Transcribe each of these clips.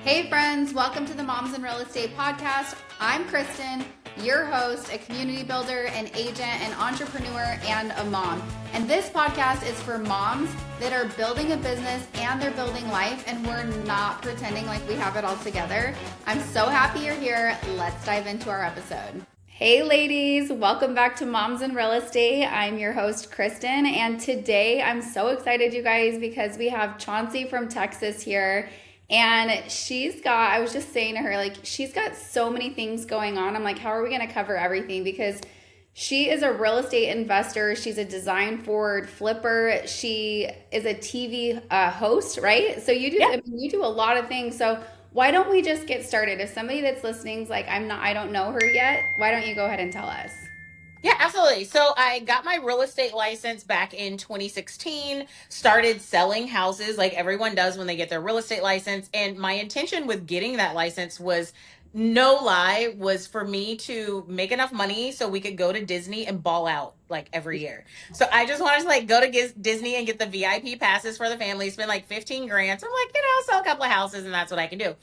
Hey friends, welcome to the Moms in Real Estate podcast. I'm Kristen, your host, a community builder, an agent, an entrepreneur, and a mom. And this podcast is for moms that are building a business and they're building life, and we're not pretending like we have it all together. I'm so happy you're here. Let's dive into our episode. Hey ladies, welcome back to Moms in Real Estate. I'm your host, Kristen, and today I'm so excited, you guys, because we have Chauncey from Texas here. And I was just saying to her, like, she's got so many things going on. I'm like, how are we going to cover everything? Because she is a real estate investor. She's a design forward flipper. She is a TV host, right? So you do a lot of things. So why don't we just get started? If somebody that's listening is like, I don't know her yet, why don't you go ahead and tell us? Yeah, absolutely. So I got my real estate license back in 2016, started selling houses like everyone does when they get their real estate license. And my intention with getting that license was, no lie, was for me to make enough money so we could go to Disney and ball out like every year. So I just wanted to like go to Disney and get the VIP passes for the family, spend like 15 grand. So I'm like, sell a couple of houses and that's what I can do.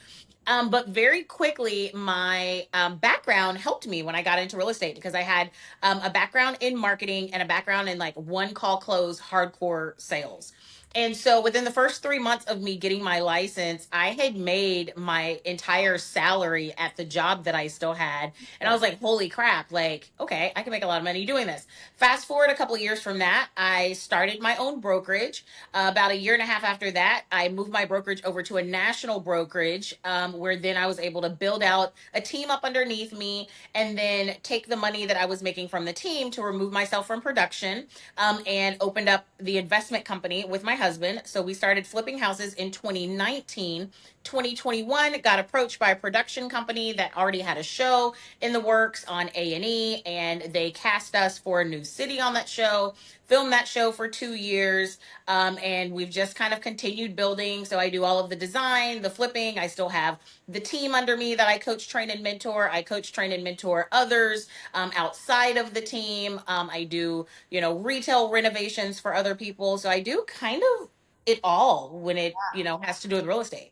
But very quickly, my background helped me when I got into real estate because I had a background in marketing and a background in like one call close hardcore sales. And so within the first 3 months of me getting my license, I had made my entire salary at the job that I still had. And I was like, holy crap, like, okay, I can make a lot of money doing this. Fast forward a couple of years from that, I started my own brokerage. About a year and a half after that, I moved my brokerage over to a national brokerage, where then I was able to build out a team up underneath me and then take the money that I was making from the team to remove myself from production, and opened up the investment company with my husband. So we started flipping houses in 2019. 2021 got approached by a production company that already had a show in the works on A&E, and they cast us for a new city on that show, filmed that show for 2 years, and we've just kind of continued building. So I do all of the design, the flipping. I still have the team under me that I coach, train, and mentor. I coach, train, and mentor others outside of the team. I do, retail renovations for other people. So I do kind of it all when it, has to do with real estate.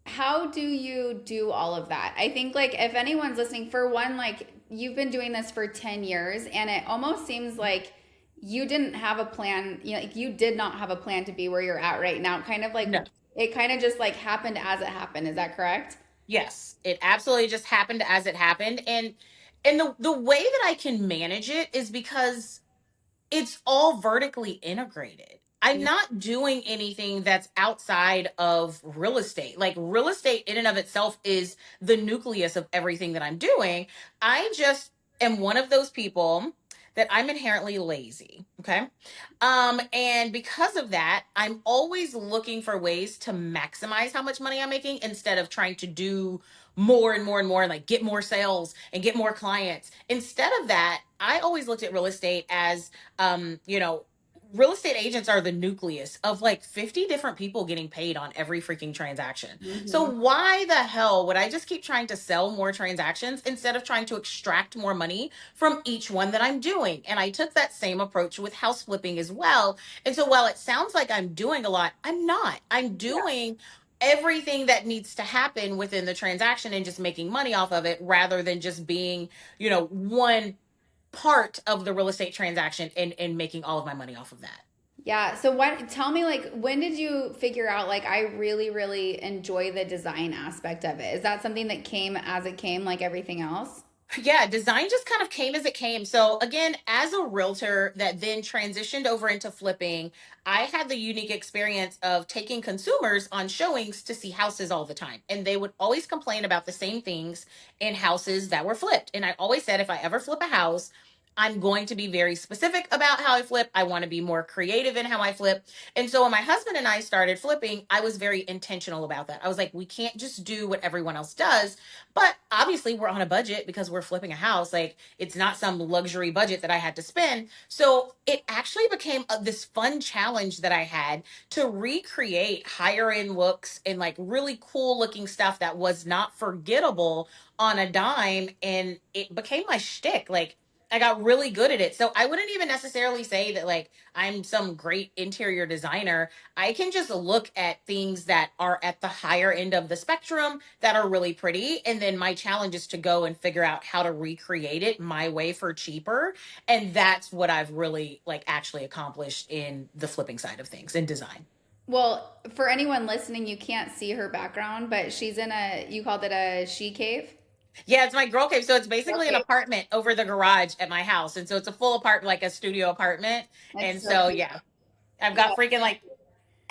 How do you do all of that? I think like if anyone's listening, for one, like you've been doing this for 10 years and it almost seems like you didn't have a plan, like you did not have a plan to be where you're at right now. Kind of like No. it kind of just like happened as it happened. Is that correct? Yes, it absolutely just happened as it happened. And the way that I can manage it is because it's all vertically integrated. I'm not doing anything that's outside of real estate. Like real estate in and of itself is the nucleus of everything that I'm doing. I just am one of those people that I'm inherently lazy. Okay. And because of that, I'm always looking for ways to maximize how much money I'm making instead of trying to do more and more and more, and like get more sales and get more clients. Instead of that, I always looked at real estate as, um, you know, real estate agents are the nucleus of like 50 different people getting paid on every freaking transaction. So Mm-hmm. why the hell would I just keep trying to sell more transactions instead of trying to extract more money from each one that I'm doing? And I took that same approach with house flipping as well. And so while it sounds like I'm doing a lot, I'm not. I'm doing everything that needs to happen within the transaction and just making money off of it rather than just being, one part of the real estate transaction and making all of my money off of that. Yeah. So what tell me like when did you figure out like I really, really enjoy the design aspect of it? Is that something that came as it came like everything else? Yeah, design just kind of came as it came. So again, as a realtor that then transitioned over into flipping, I had the unique experience of taking consumers on showings to see houses all the time. And they would always complain about the same things in houses that were flipped. And I always said, if I ever flip a house, I'm going to be very specific about how I flip. I want to be more creative in how I flip. And so when my husband and I started flipping, I was very intentional about that. I was like, we can't just do what everyone else does. But obviously, we're on a budget because we're flipping a house. Like, it's not some luxury budget that I had to spend. So it actually became this fun challenge that I had to recreate higher end looks and like really cool looking stuff that was not forgettable on a dime. And it became my shtick. Like, I got really good at it. So I wouldn't even necessarily say that like I'm some great interior designer. I can just look at things that are at the higher end of the spectrum that are really pretty. And then my challenge is to go and figure out how to recreate it my way for cheaper. And that's what I've really like actually accomplished in the flipping side of things in design. Well, for anyone listening, you can't see her background, but she's in a, you called it a she cave? Yeah, it's my girl cave. So it's basically an Okay. apartment over the garage at my house. And so it's a full apartment, like a studio apartment. That's And so so, cute. yeah, I've Yeah. got freaking like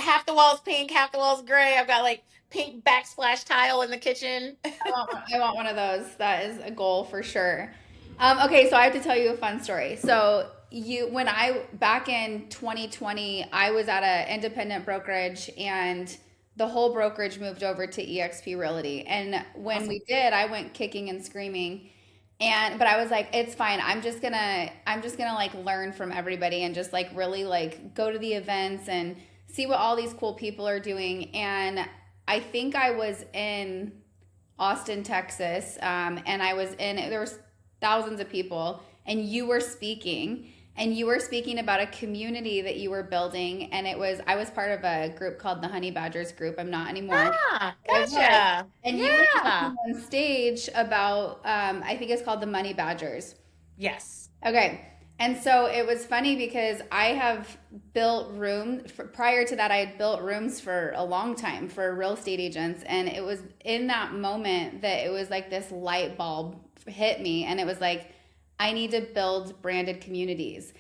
half the walls pink, half the walls gray. I've got like pink backsplash tile in the kitchen. I want one of those. That is a goal for sure. Okay, so I have to tell you a fun story. So when I back in 2020, I was at an independent brokerage, and the whole brokerage moved over to EXP Realty. And when Awesome. we did, I went kicking and screaming. And but I was like, it's fine. I'm just gonna like learn from everybody and just like really like go to the events and see what all these cool people are doing. And I think I was in Austin, Texas, and I was in. There was thousands of people, and you were speaking about a community that you were building, and it was I was part of a group called the Honey Badgers group. I'm not anymore. Ah, I was, gotcha. and you were Yeah. talking on stage about I think it's called the Money Badgers. Yes. Okay. And so it was funny because I have built prior to that, I had built rooms for a long time for real estate agents. And it was in that moment that it was like this light bulb hit me. And it was like, I need to build branded communities.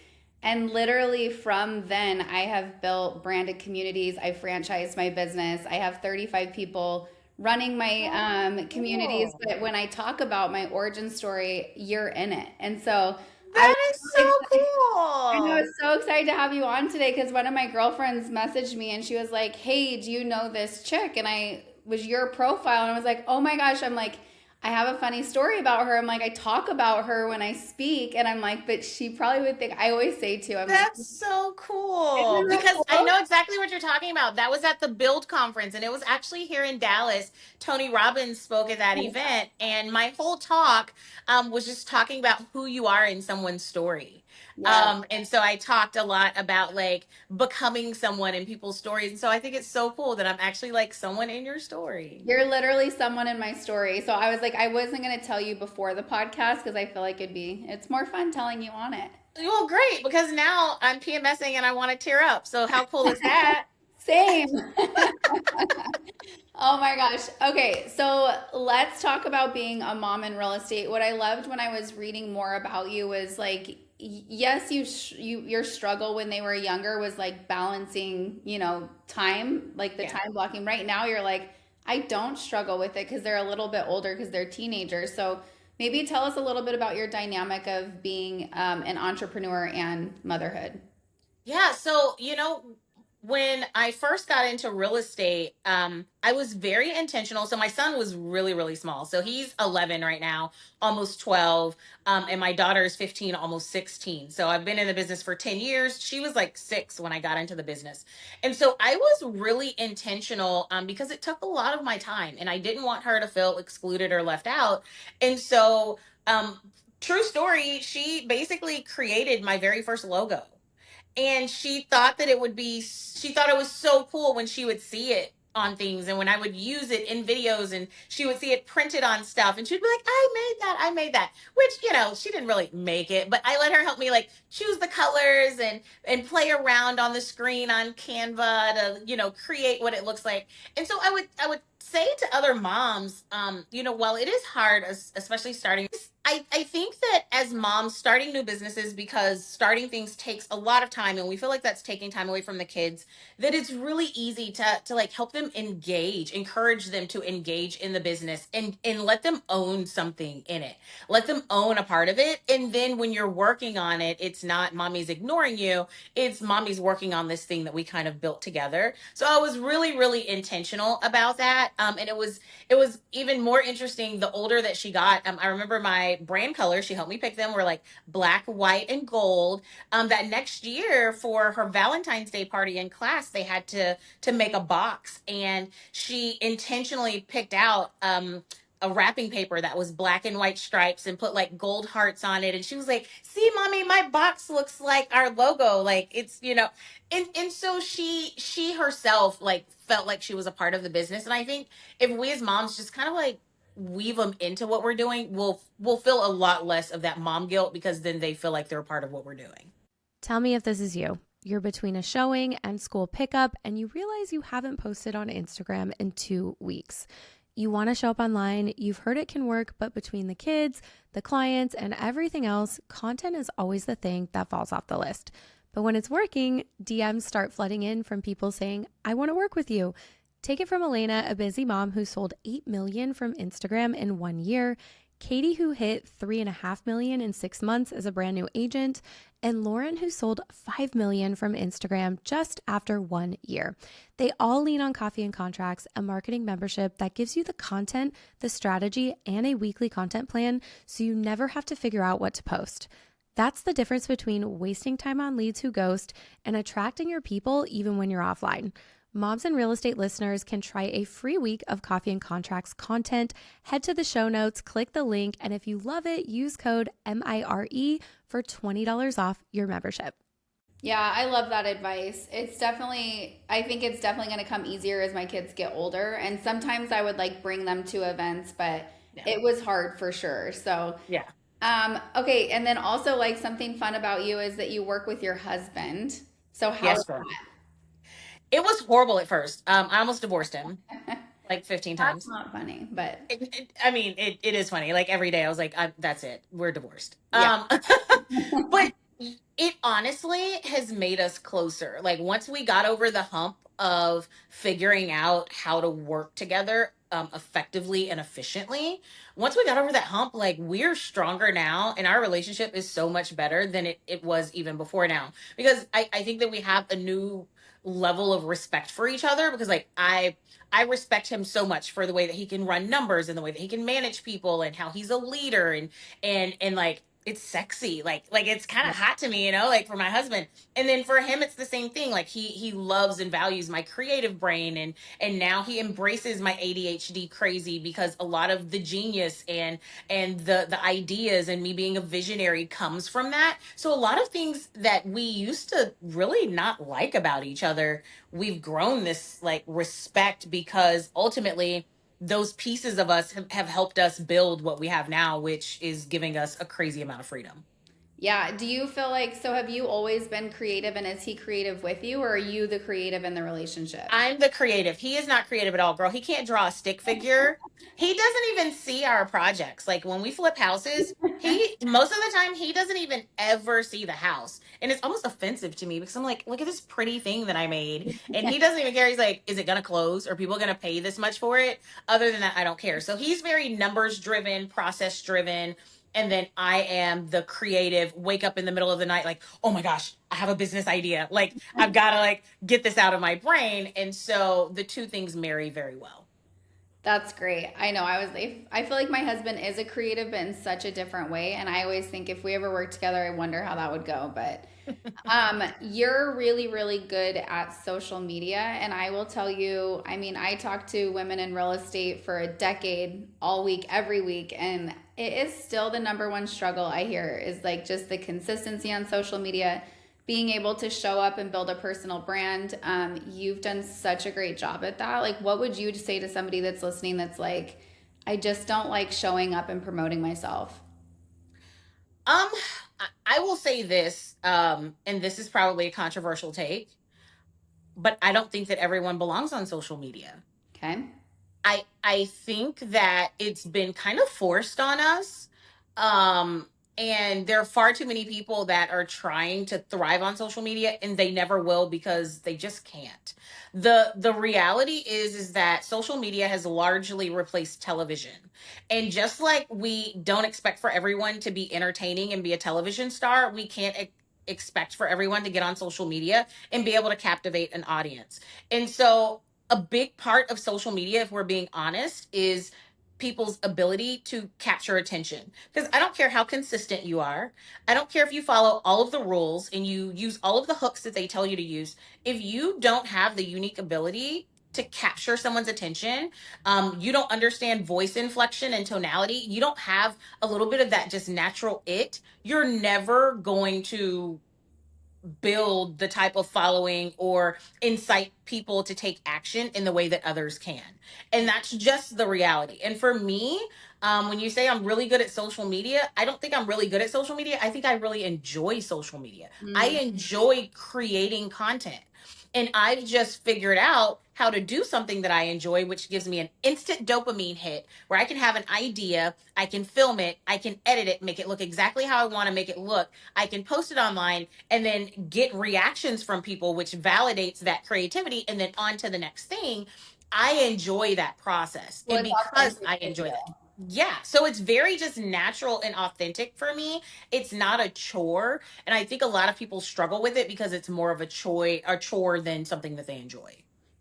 And literally from then, I have built branded communities. I franchised my business. I have 35 people running my Oh, communities. cool. But when I talk about my origin story, you're in it. And so I was That is really so excited. I know, I cool. was so excited to have you on today because one of my girlfriends messaged me and she was like, "Hey, do you know this chick?" And I was your profile and I was like, "Oh my gosh!" I'm like, I have a funny story about her. I'm like, I talk about her when I speak, and I'm like, but she probably would think. I always say too. I'm like, That's so cool isn't that because I cool? know exactly what you're talking about. That was at the Build conference and it was actually here in Dallas. Tony Robbins spoke at that event, and my whole talk was just talking about who you are in someone's story. Yeah. And so I talked a lot about like becoming someone in people's stories. And so I think it's so cool that I'm actually like someone in your story. You're literally someone in my story. So I was like, I wasn't going to tell you before the podcast because I feel like it's more fun telling you on it. Well, great, because now I'm PMSing and I want to tear up. So how cool is that? Same. Oh my gosh. Okay, so let's talk about being a mom in real estate. What I loved when I was reading more about you was like, yes, your struggle when they were younger was like balancing, time, like the Yeah. time blocking. Right now, you're like, I don't struggle with it because they're a little bit older because they're teenagers. So maybe tell us a little bit about your dynamic of being an entrepreneur and motherhood. Yeah, so when I first got into real estate, I was very intentional. So my son was really, really small. So he's 11 right now, almost 12, and my daughter is 15, almost 16. So I've been in the business for 10 years. She was like 6 when I got into the business, and so I was really intentional because it took a lot of my time, and I didn't want her to feel excluded or left out, and so. True story, she basically created my very first logo, and she thought it was so cool when she would see it on things and when I would use it in videos and she would see it printed on stuff and she'd be like, I made that, which she didn't really make it, but I let her help me like choose the colors and play around on the screen on Canva to create what it looks like. And so I would say to other moms, while it is hard, especially starting, I think that as moms starting new businesses, because starting things takes a lot of time and we feel like that's taking time away from the kids, that it's really easy to like help them encourage them to engage in the business and let them own something in it. Let them own a part of it. And then when you're working on it, it's not mommy's ignoring you, it's mommy's working on this thing that we kind of built together. So I was really, really intentional about that. And it was even more interesting the older that she got. I remember my brand colors, she helped me pick them, were like black, white, and gold. That next year for her Valentine's Day party in class, they had to make a box, and she intentionally picked out a wrapping paper that was black and white stripes and put like gold hearts on it. And she was like, see, mommy, my box looks like our logo. Like it's, and so she herself like felt like she was a part of the business. And I think if we as moms just kind of like weave them into what we're doing, we'll feel a lot less of that mom guilt, because then they feel like they're a part of what we're doing. Tell me if this is you. You're between a showing and school pickup, and you realize you haven't posted on Instagram in 2 weeks. You want to show up online. You've heard it can work, but between the kids, the clients, and everything else, content is always the thing that falls off the list. But when it's working, DMs start flooding in from people saying, I want to work with you. Take it from Elena, a busy mom who sold 8 million from Instagram in 1 year, Katie, who hit 3.5 million in 6 months as a brand new agent, and Lauren, who sold 5 million from Instagram just after 1 year. They all lean on Coffee and Contracts, a marketing membership that gives you the content, the strategy, and a weekly content plan, so you never have to figure out what to post. That's the difference between wasting time on leads who ghost and attracting your people even when you're offline. Moms and real estate listeners can try a free week of Coffee and Contracts content. Head to the show notes, click the link, and if you love it, use code MIRE for $20 off your membership. Yeah, I love that advice. I think it's definitely going to come easier as my kids get older. And sometimes I would like bring them to events, but it was hard for sure. So, Yeah. Okay. And then also like something fun about you is that you work with your husband. So how Yes, is girl. It was horrible at first. I almost divorced him like 15 That's times. not funny, but It is funny. Like every day I was like, that's it. We're divorced. yeah. But it honestly has made us closer. Like once we got over the hump of figuring out how to work together effectively and efficiently, once we got over that hump, like we're stronger now, and our relationship is so much better than it was even before now. Because I think that we have a new level of respect for each other, because like I respect him so much for the way that he can run numbers and the way that he can manage people and how he's a leader, and like it's sexy, like it's kind of hot to me, like for my husband. And then for him it's the same thing. Like he loves and values my creative brain, and now he embraces my ADHD crazy, because a lot of the genius and the ideas and me being a visionary comes from that. So a lot of things that we used to really not like about each other, we've grown this like respect, because ultimately those pieces of us have helped us build what we have now, which is giving us a crazy amount of freedom. Yeah. Do you feel like, so have you always been creative and is he creative with you or are you the creative in the relationship? I'm the creative. He is not creative at all, girl. He can't draw a stick figure. He doesn't even see our projects. Like when we flip houses, he most of the time he doesn't even ever see the house. And it's almost offensive to me, because I'm like, look at this pretty thing that I made. And he doesn't even care. He's like, is it gonna close? Are people gonna pay this much for it? Other than that, I don't care. So he's very numbers driven, process driven. And then I am the creative, wake up in the middle of the night, like, oh my gosh, I have a business idea. Like, I've got to like get this out of my brain. And so the two things marry very well. That's great. I know. I feel like my husband is a creative, but in such a different way. And I always think if we ever work together, I wonder how that would go. But you're really, really good at social media. And I will tell you, I mean, I talk to women in real estate for a decade, all week, every week. And it is still the number one struggle I hear is like just the consistency on social media, being able to show up and build a personal brand. You've done such a great job at that. Like, what would you say to somebody that's listening that's like, I just don't like showing up and promoting myself? Um, I will say this, and this is probably a controversial take, but I don't think that everyone belongs on social media. Okay. I think that it's been kind of forced on us. Um and there are far too many people that are trying to thrive on social media, and they never will, because they just can't. The reality is that social media has largely replaced television. And just like we don't expect for everyone to be entertaining and be a television star, we can't expect for everyone to get on social media and be able to captivate an audience. And so a big part of social media, if we're being honest, is people's ability to capture attention. Because I don't care how consistent you are. I don't care if you follow all of the rules and you use all of the hooks that they tell you to use. If you don't have the unique ability to capture someone's attention, you don't understand voice inflection and tonality, you don't have a little bit of that just natural you're never going to build the type of following or incite people to take action in the way that others can. And that's just the reality. And for me, when you say I'm really good at social media, I don't think I'm really good at social media. I think I really enjoy social media. I enjoy creating content. And I've just figured out how to do something that I enjoy, which gives me an instant dopamine hit where I can have an idea, I can film it, I can edit it, make it look exactly how I want to make it look. I can post it online and then get reactions from people, which validates that creativity. And then on to the next thing. I enjoy that process. Well, And it's because authentic I for enjoy you. that. Yeah. So it's very just natural and authentic for me. It's not a chore. And I think a lot of people struggle with it because it's more of a chore than something that they enjoy.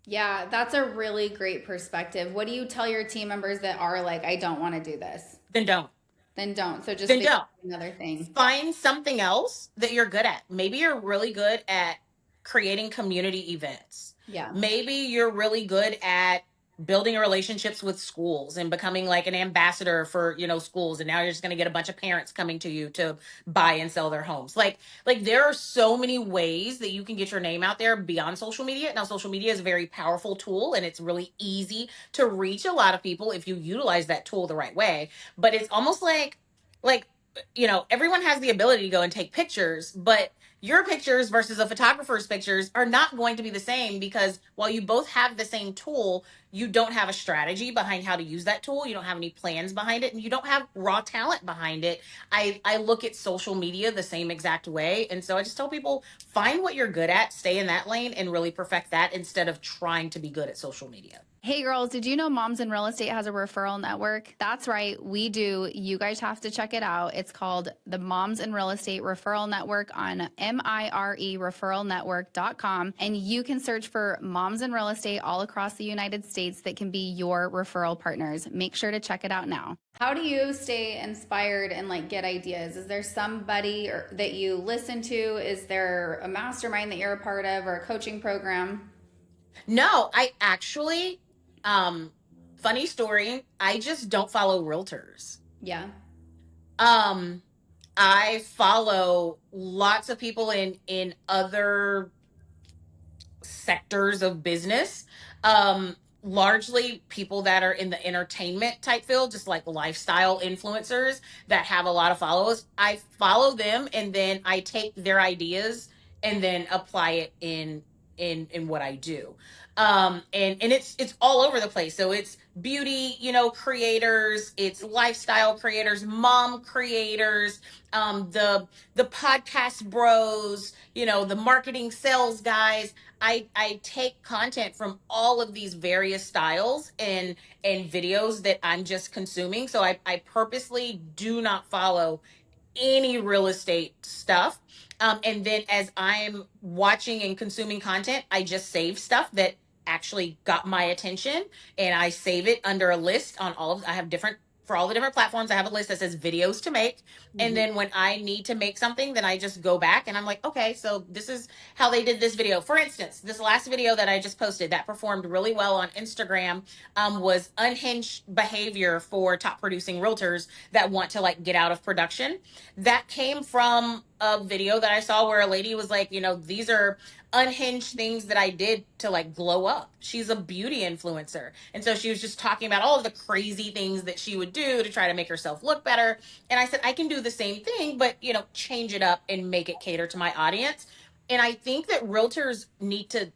Yeah, that's a really great perspective. What do you tell your team members that are like, I don't want to do this? Then don't. Then don't. So just Then figure don't. out another thing. Find something else that you're good at. Maybe you're really good at creating community events. Yeah. Maybe you're really good at building relationships with schools and becoming like an ambassador for, schools. And now you're just going to get a bunch of parents coming to you to buy and sell their homes. Like there are so many ways that you can get your name out there beyond social media. Now, social media is a very powerful tool and it's really easy to reach a lot of people if you utilize that tool the right way. But it's almost like everyone has the ability to go and take pictures, but your pictures versus a photographer's pictures are not going to be the same because while you both have the same tool, you don't have a strategy behind how to use that tool. You don't have any plans behind it and you don't have raw talent behind it. I look at social media the same exact way. And so I just tell people, find what you're good at, stay in that lane and really perfect that instead of trying to be good at social media. Hey girls, did you know Moms in Real Estate has a referral network? That's right, we do. You guys have to check it out. It's called the Moms in Real Estate Referral Network on mirereferralnetwork.com. And you can search for moms in real estate all across the United States that can be your referral partners. Make sure to check it out now. How do you stay inspired and like get ideas? Is there somebody that you listen to? Is there a mastermind that you're a part of or a coaching program? No, I actually, funny story, I just don't follow realtors. Yeah. I follow lots of people in other sectors of business. Largely people that are in the entertainment type field, just like lifestyle influencers that have a lot of followers. I follow them and then I take their ideas and then apply it in what I do. And it's all over the place. So it's beauty, creators, it's lifestyle creators, mom creators, the podcast bros, the marketing sales guys. I take content from all of these various styles and videos that I'm just consuming. So I purposely do not follow any real estate stuff. And then as I'm watching and consuming content, I just save stuff that actually got my attention and I save it under a list on I have different, for all the different platforms, I have a list that says videos to make. And then when I need to make something, then I just go back and I'm like, okay, so this is how they did this video. For instance, this last video that I just posted that performed really well on Instagram was unhinged behavior for top producing realtors that want to like get out of production. That came from a video that I saw where a lady was like, these are unhinged things that I did to like glow up. She's a beauty influencer. And so she was just talking about all of the crazy things that she would do to try to make herself look better. And I said, I can do the same thing, but change it up and make it cater to my audience. And I think that realtors need to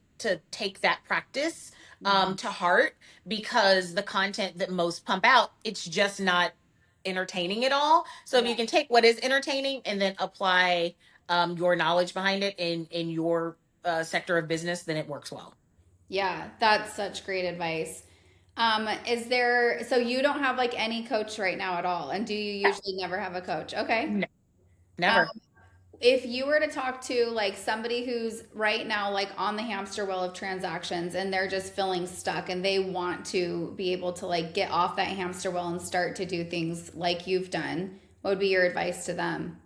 take that practice to heart because the content that most pump out, it's just not entertaining at all. So if you can take what is entertaining and then apply your knowledge behind it in your sector of business, then it works well. Yeah, that's such great advice. So you don't have like any coach right now at all? And do you usually never have a coach? Okay. No, never. If you were to talk to like somebody who's right now like on the hamster wheel of transactions and they're just feeling stuck and they want to be able to like get off that hamster wheel and start to do things like you've done, what would be your advice to them?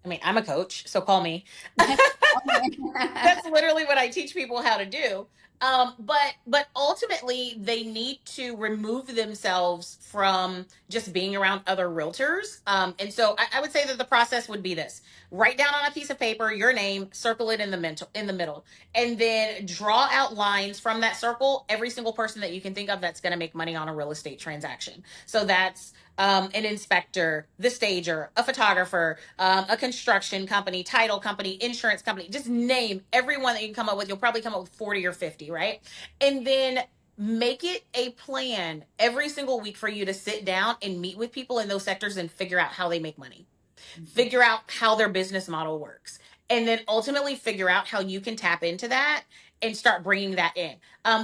I mean, I'm a coach, so call me. That's literally what I teach people how to do. But ultimately they need to remove themselves from just being around other realtors. And so I would say that the process would be this: write down on a piece of paper your name, circle it in the middle, and then draw out lines from that circle every single person that you can think of that's going to make money on a real estate transaction. So that's an inspector, the stager, a photographer, a construction company, title company, insurance company. Just name everyone that you can come up with. You'll probably come up with 40 or 50, right? And then make it a plan every single week for you to sit down and meet with people in those sectors and figure out how they make money, figure out how their business model works, and then ultimately figure out how you can tap into that and start bringing that in.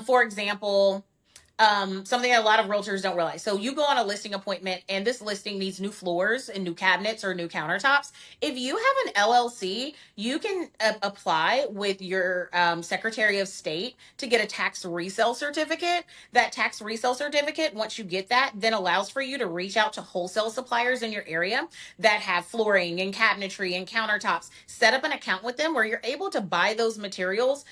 For example, something that a lot of realtors don't realize. So you go on a listing appointment and this listing needs new floors and new cabinets or new countertops. If you have an LLC, you can apply with your Secretary of State to get a tax resale certificate. That tax resale certificate, once you get that, then allows for you to reach out to wholesale suppliers in your area that have flooring and cabinetry and countertops. Set up an account with them where you're able to buy those materials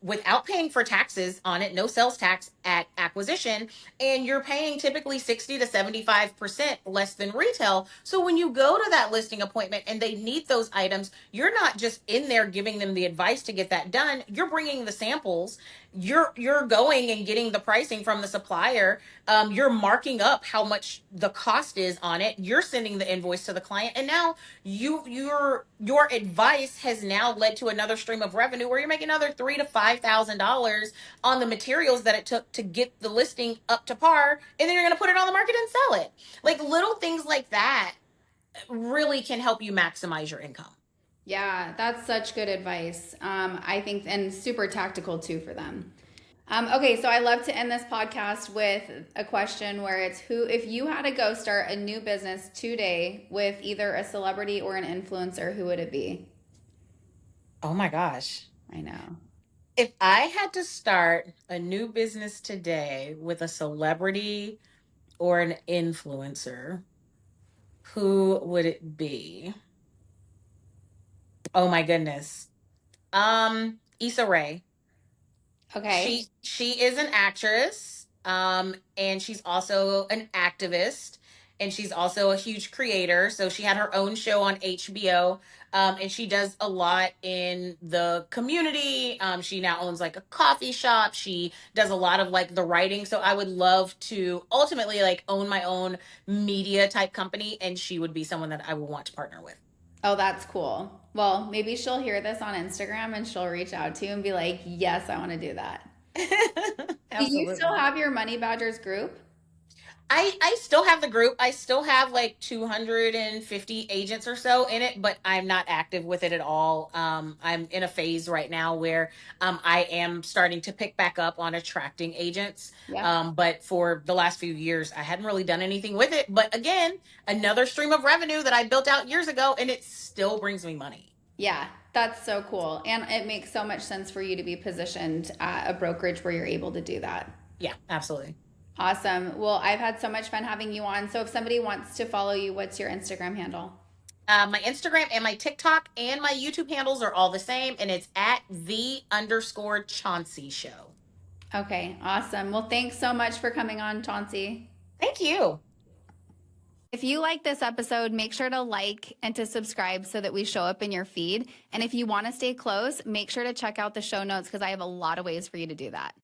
without paying for taxes on it, no sales tax at acquisition, and you're paying typically 60 to 75% less than retail. So when you go to that listing appointment and they need those items, you're not just in there giving them the advice to get that done. You're bringing the samples. You're going and getting the pricing from the supplier. You're marking up how much the cost is on it. You're sending the invoice to the client, and now your advice has now led to another stream of revenue where you're making another $3,000 to $5,000 on the materials that it took to get the listing up to par, and then you're going to put it on the market and sell it. Like little things like that really can help you maximize your income. Yeah, that's such good advice. I think, and super tactical too for them. Okay, so I love to end this podcast with a question where it's if you had to go start a new business today with either a celebrity or an influencer, who would it be? Oh my gosh. I know. If I had to start a new business today with a celebrity or an influencer, who would it be? Oh my goodness. Issa Rae. Okay. She is an actress, and she's also an activist, and she's also a huge creator. So she had her own show on HBO, and she does a lot in the community. She now owns like a coffee shop. She does a lot of like the writing. So I would love to ultimately like own my own media type company, and she would be someone that I would want to partner with. Oh, that's cool. Well, maybe she'll hear this on Instagram and she'll reach out to you and be like, yes, I want to do that. Do you still Absolutely. have your Money Badgers group? I still have the group. I still have like 250 agents or so in it, but I'm not active with it at all. I'm in a phase right now where I am starting to pick back up on attracting agents. Yep. But for the last few years, I hadn't really done anything with it. But again, another stream of revenue that I built out years ago, and it still brings me money. Yeah, that's so cool. And it makes so much sense for you to be positioned at a brokerage where you're able to do that. Yeah, absolutely. Awesome. Well, I've had so much fun having you on. So if somebody wants to follow you, what's your Instagram handle? My Instagram and my TikTok and my YouTube handles are all the same, and it's at _Chauncey show. Okay, awesome. Well, thanks so much for coming on, Chauncey. Thank you. If you like this episode, make sure to like and to subscribe so that we show up in your feed. And if you want to stay close, make sure to check out the show notes because I have a lot of ways for you to do that.